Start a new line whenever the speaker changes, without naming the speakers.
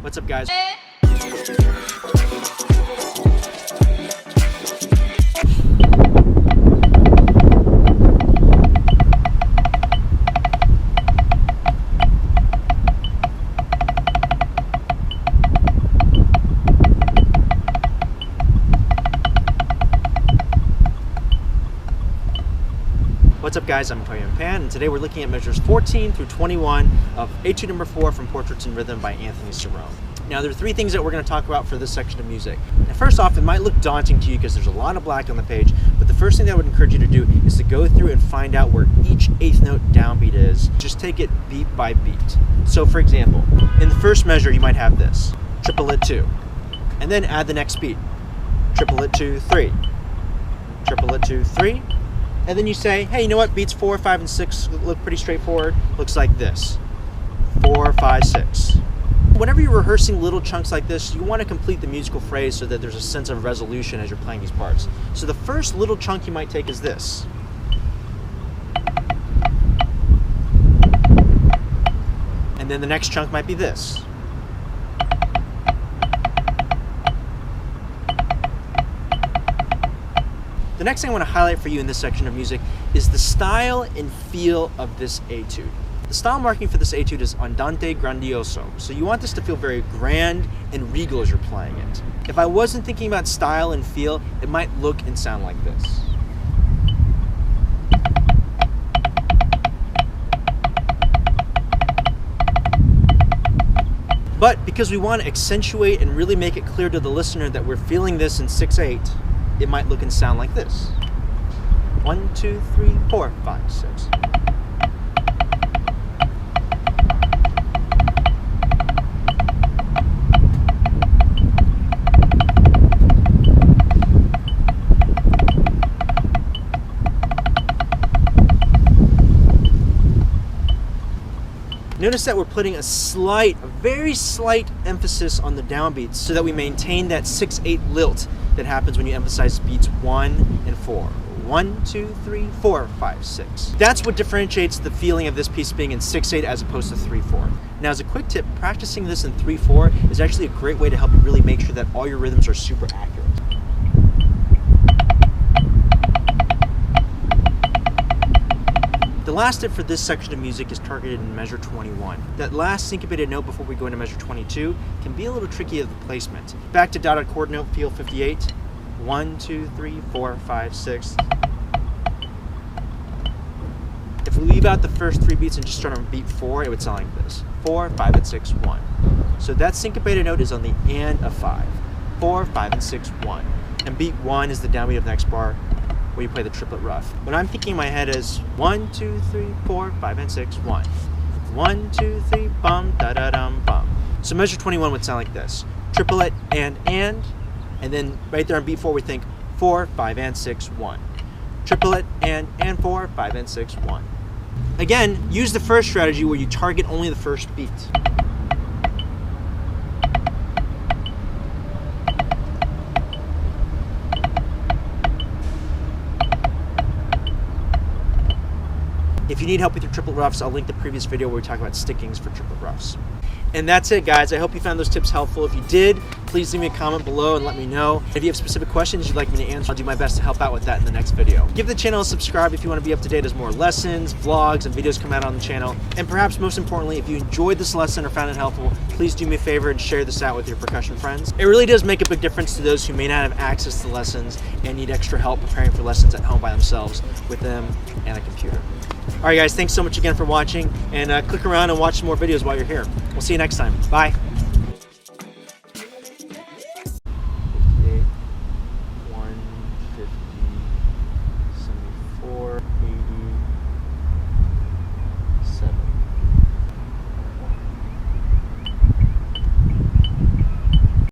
What's up, guys? What's up, guys? I'm Huei-Yuan, and today we're looking at measures 14 through 21 of Etude number 4 from Portraits in Rhythm by Anthony Cirone. Now, there are three things that we're going to talk about for this section of music. Now, first off, it might look daunting to you because there's a lot of black on the page, but the first thing that I would encourage you to do is to go through and find out where each eighth note downbeat is. Just take it beat by beat. So, for example, in the first measure, you might have this, triplet 2, and then add the next beat, triplet 2, 3, triplet 2, 3, and then you say, hey, you know what? Beats 4, 5, and 6 look pretty straightforward. Looks like this. 4, 5, 6. Whenever you're rehearsing little chunks like this, you want to complete the musical phrase so that there's a sense of resolution as you're playing these parts. So the first little chunk you might take is this. And then the next chunk might be this. The next thing I want to highlight for you in this section of music is the style and feel of this etude. The style marking for this etude is andante grandioso, so you want this to feel very grand and regal as you're playing it. If I wasn't thinking about style and feel, it might look and sound like this. But because we want to accentuate and really make it clear to the listener that we're feeling this in 6/8, it might look and sound like this. 1, 2, 3, 4, 5, 6. Notice that we're putting a very slight emphasis on the downbeats so that we maintain that 6/8 lilt that happens when you emphasize beats 1 and 4. 1, 2, 3, 4, 5, 6. That's what differentiates the feeling of this piece being in 6/8 as opposed to 3/4. Now, as a quick tip, practicing this in 3/4 is actually a great way to help you really make sure that all your rhythms are super accurate. The last tip for this section of music is targeted in measure 21. That last syncopated note before we go into measure 22 can be a little tricky of the placement. Back to dotted chord note, feel 58. 1, 2, 3, 4, 5, 6. If we leave out the first 3 beats and just start on beat 4, it would sound like this. 4, 5, and 6, 1. So that syncopated note is on the and of 5. 4, 5, and 6, 1. And beat 1 is the downbeat of the next bar, where you play the triplet rough. What I'm thinking in my head is 1, 2, 3, 4, 5, and 6, 1. 1, 2, 3, bum, da da dum, bum. So measure 21 would sound like this. Triplet and then right there on beat 4 we think 4, 5, and 6, 1. Triplet and 4, 5, and 6, 1. Again, use the first strategy where you target only the first beat. If you need help with your triplet roughs, I'll link the previous video where we talk about stickings for triplet roughs. And that's it, guys. I hope you found those tips helpful. If you did, please leave me a comment below and let me know. If you have specific questions you'd like me to answer, I'll do my best to help out with that in the next video. Give the channel a subscribe if you want to be up to date as more lessons, vlogs, and videos come out on the channel. And perhaps most importantly, if you enjoyed this lesson or found it helpful, please do me a favor and share this out with your percussion friends. It really does make a big difference to those who may not have access to lessons and need extra help preparing for lessons at home by themselves with them and a computer. Alright guys, thanks so much again for watching, and click around and watch some more videos while you're here. We'll see you next time. Bye.